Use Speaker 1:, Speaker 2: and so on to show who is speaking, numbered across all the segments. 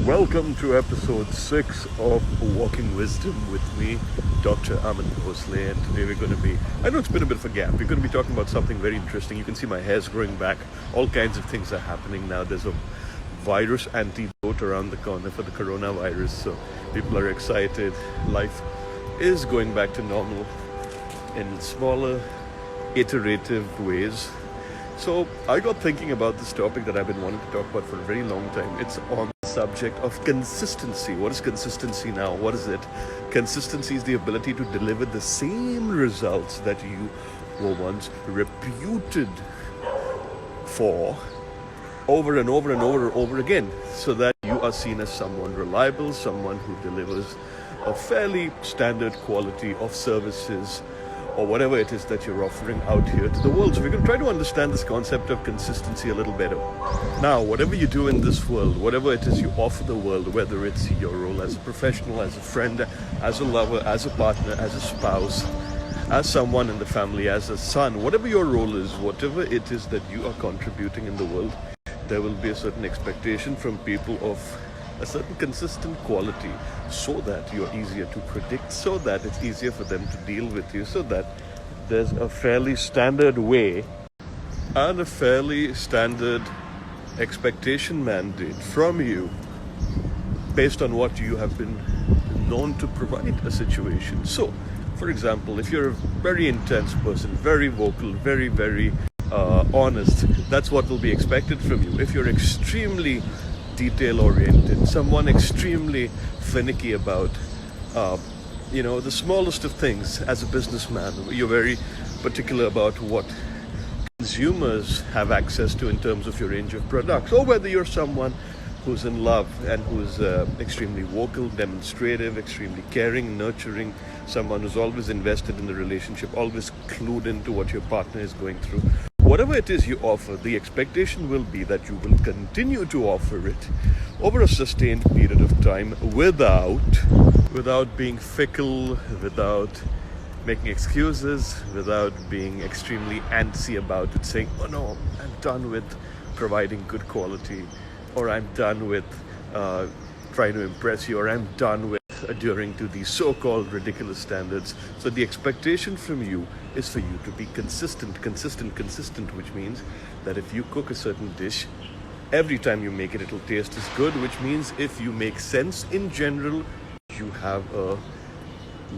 Speaker 1: Welcome to episode 6 of Walking Wisdom with me, Dr. Aman Bhonsle. And today we're going to be, I know it's been a bit of a gap, we're going to be talking about something very interesting. You can see my hair's growing back. All kinds of things are happening now. There's a virus antidote around the corner for the coronavirus. So people are excited. Life is going back to normal in smaller, iterative ways. So I got thinking about this topic that I've been wanting to talk about for a very long time. It's on the subject of consistency. What is consistency now? What is it? Consistency is the ability to deliver the same results that you were once reputed for over and over and over again, so that you are seen as someone reliable, someone who delivers a fairly standard quality of services or whatever it is that you're offering out here to the world. So we're going to try to understand this concept of consistency a little better. Now, whatever you do in this world, whatever it is you offer the world, whether it's your role as a professional, as a friend, as a lover, as a partner, as a spouse, as someone in the family, as a son, whatever your role is, whatever it is that you are contributing in the world, there will be a certain expectation from people of a certain consistent quality, so that you're easier to predict, so that it's easier for them to deal with you, so that there's a fairly standard way and a fairly standard expectation mandate from you based on what you have been known to provide a situation. So, for example, if you're a very intense person, very vocal, very honest, that's what will be expected from you. If you're extremely detail-oriented, someone extremely finicky about, the smallest of things as a businessman, you're very particular about what consumers have access to in terms of your range of products, or whether you're someone who's in love and who's extremely vocal, demonstrative, extremely caring, nurturing, someone who's always invested in the relationship, always clued into what your partner is going through. Whatever it is you offer, the expectation will be that you will continue to offer it over a sustained period of time without being fickle, without making excuses, without being extremely antsy about it, saying, oh no, I'm done with providing good quality, or I'm done with trying to impress you, or I'm done with adhering to these so-called ridiculous standards. So the expectation from you is for you to be consistent, which means that if you cook a certain dish, every time you make it, it'll taste as good, which means if you make sense in general, you have a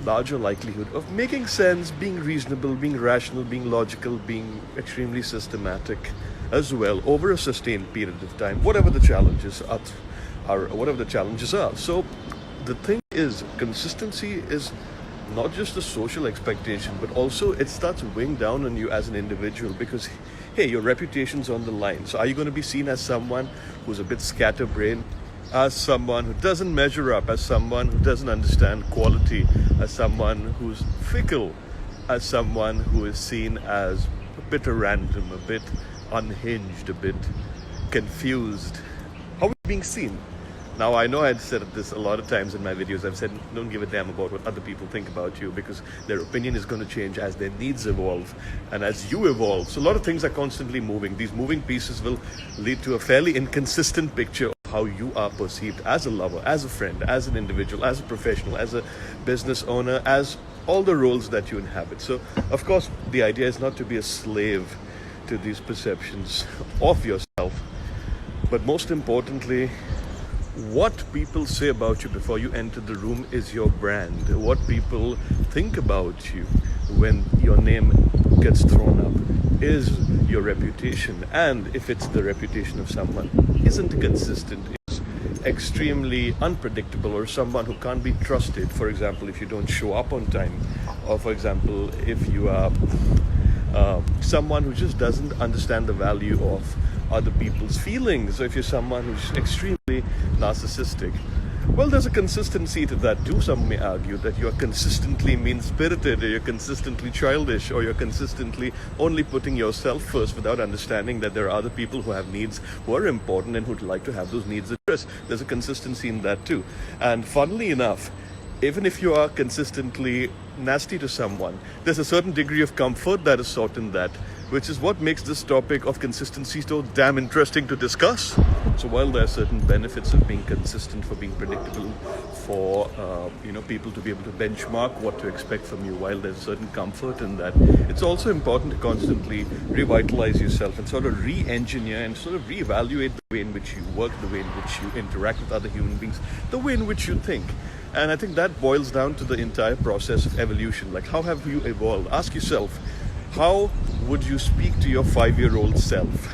Speaker 1: larger likelihood of making sense, being reasonable, being rational, being logical, being extremely systematic as well over a sustained period of time, whatever the challenges are. So the thing is, consistency is not just a social expectation, but also it starts weighing down on you as an individual, because hey, your reputation's on the line. So are you going to be seen as someone who's a bit scatterbrained, as someone who doesn't measure up, as someone who doesn't understand quality, as someone who's fickle, as someone who is seen as a bit random, a bit unhinged, a bit confused? How are you being seen? Now, I know I've said this a lot of times in my videos. I've said, don't give a damn about what other people think about you, because their opinion is going to change as their needs evolve and as you evolve. So a lot of things are constantly moving. These moving pieces will lead to a fairly inconsistent picture of how you are perceived as a lover, as a friend, as an individual, as a professional, as a business owner, as all the roles that you inhabit. So, of course, the idea is not to be a slave to these perceptions of yourself, but most importantly, what people say about you before you enter the room is your brand. What people think about you when your name gets thrown up is your reputation. And if it's the reputation of someone who isn't consistent, is extremely unpredictable, or someone who can't be trusted, for example, if you don't show up on time, or for example, if you are someone who just doesn't understand the value of other people's feelings, so if you're someone who's extremely narcissistic, well, there's a consistency to that too. Some may argue that you're consistently mean-spirited, or you're consistently childish, or you're consistently only putting yourself first without understanding that there are other people who have needs who are important and who'd like to have those needs addressed. There's a consistency in that too. And funnily enough, even if you are consistently nasty to someone, there's a certain degree of comfort that is sought in that, which is what makes this topic of consistency so damn interesting to discuss. So while there are certain benefits of being consistent, for being predictable, for people to be able to benchmark what to expect from you, while there's certain comfort in that, it's also important to constantly revitalize yourself and sort of re-engineer and sort of reevaluate the way in which you work, the way in which you interact with other human beings, the way in which you think. And I think that boils down to the entire process of evolution. Like, how have you evolved? Ask yourself, how would you speak to your 5-year-old self?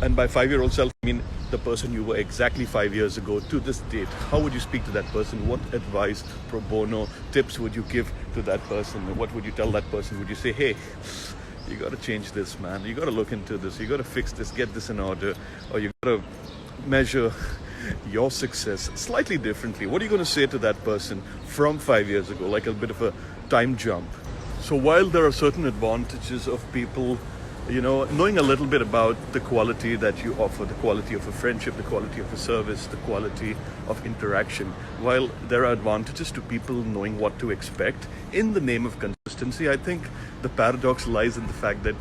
Speaker 1: And by 5-year-old self, I mean the person you were exactly 5 years ago to this date. How would you speak to that person? What advice, pro bono, tips would you give to that person? What would you tell that person? Would you say, hey, you got to change this, man. You got to look into this. You got to fix this, get this in order. Or you got to measure your success slightly differently. What are you going to say to that person from 5 years ago? Like a bit of a time jump. So while there are certain advantages of people, knowing a little bit about the quality that you offer, the quality of a friendship, the quality of a service, the quality of interaction, while there are advantages to people knowing what to expect, in the name of consistency, I think the paradox lies in the fact that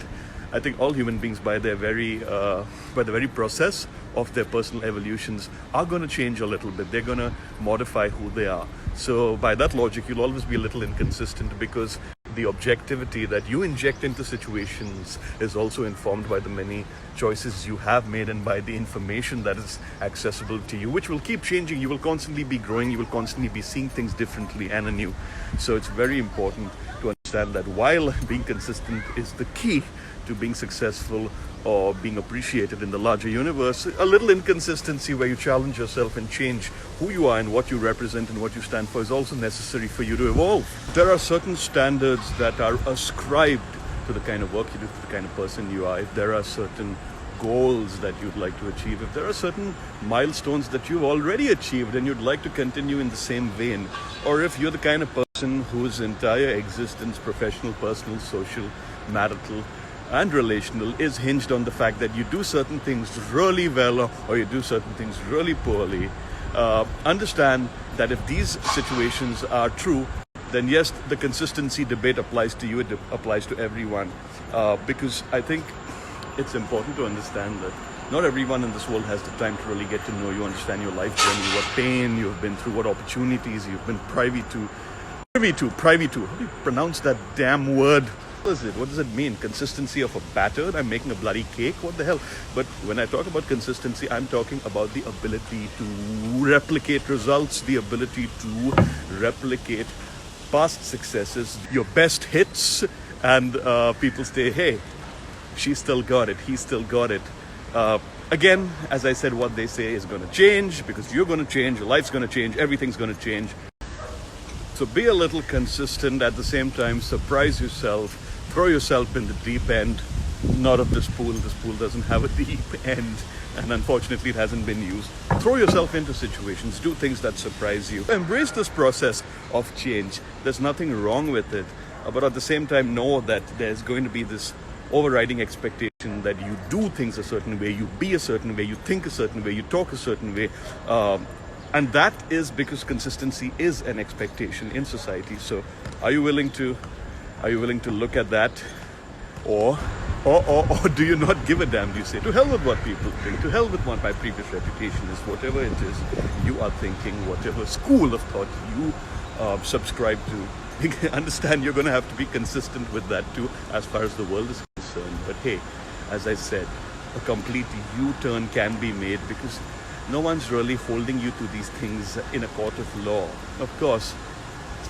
Speaker 1: I think all human beings, by the very process of their personal evolutions, are going to change a little bit. They're going to modify who they are. So by that logic, you'll always be a little inconsistent, because the objectivity that you inject into situations is also informed by the many choices you have made and by the information that is accessible to you, which will keep changing. You will constantly be growing. You will constantly be seeing things differently and anew. So it's very important to understand that while being consistent is the key to being successful or being appreciated in the larger universe, a little inconsistency where you challenge yourself and change who you are and what you represent and what you stand for is also necessary for you to evolve. There are certain standards that are ascribed to the kind of work you do, to the kind of person you are. If there are certain goals that you'd like to achieve, if there are certain milestones that you've already achieved and you'd like to continue in the same vein, or if you're the kind of person whose entire existence, professional, personal, social, marital, and relational, is hinged on the fact that you do certain things really well or you do certain things really poorly, understand that if these situations are true, then yes, the consistency debate applies to you, it applies to everyone. Because I think it's important to understand that not everyone in this world has the time to really get to know you, understand your life journey, what pain you've been through, what opportunities you've been privy to. How do you pronounce that damn word? What is it? What does it mean? Consistency of a batter? I'm making a bloody cake? What the hell? But when I talk about consistency, I'm talking about the ability to replicate results, the ability to replicate past successes, your best hits, and people say, hey, she still got it, he still got it. Again, as I said, what they say is going to change because you're going to change, your life's going to change, everything's going to change. So be a little consistent, at the same time surprise yourself, throw yourself in the deep end, not of this pool. This pool doesn't have a deep end, and unfortunately it hasn't been used. Throw yourself into situations, do things that surprise you. Embrace this process of change. There's nothing wrong with it, but at the same time know that there's going to be this overriding expectation that you do things a certain way, you be a certain way, you think a certain way, you talk a certain way. And that is because consistency is an expectation in society. So are you willing to look at that, or do you not give a damn? Do you say, to hell with what people think, to hell with what my previous reputation is, whatever it is you are thinking, whatever school of thought you subscribe to. Understand you're going to have to be consistent with that too, as far as the world is concerned. But hey, as I said, a complete U-turn can be made because no one's really holding you to these things in a court of law. Of course,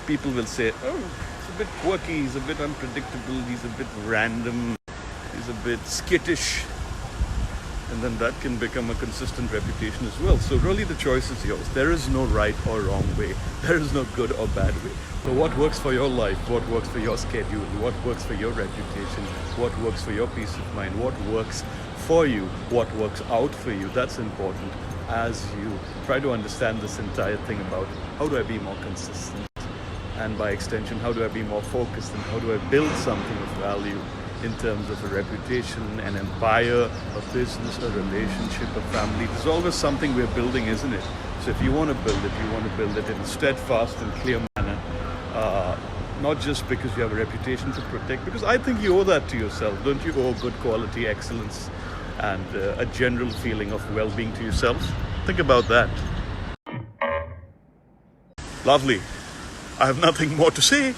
Speaker 1: people will say, oh, he's a bit quirky, he's a bit unpredictable, he's a bit random, he's a bit skittish. And then that can become a consistent reputation as well. So really the choice is yours. There is no right or wrong way. There is no good or bad way. So what works for your life? What works for your schedule? What works for your reputation? What works for your peace of mind? What works for you? What works out for you? That's important as you try to understand this entire thing about how do I be more consistent? And by extension, how do I be more focused? And how do I build something of value in terms of a reputation, an empire, a business, a relationship, a family? There's always something we're building, isn't it? So if you want to build it, you want to build it in a steadfast and clear manner. not just because you have a reputation to protect, because I think you owe that to yourself. Don't you owe good quality, excellence, and a general feeling of well-being to yourself? Think about that. Lovely. I have nothing more to say.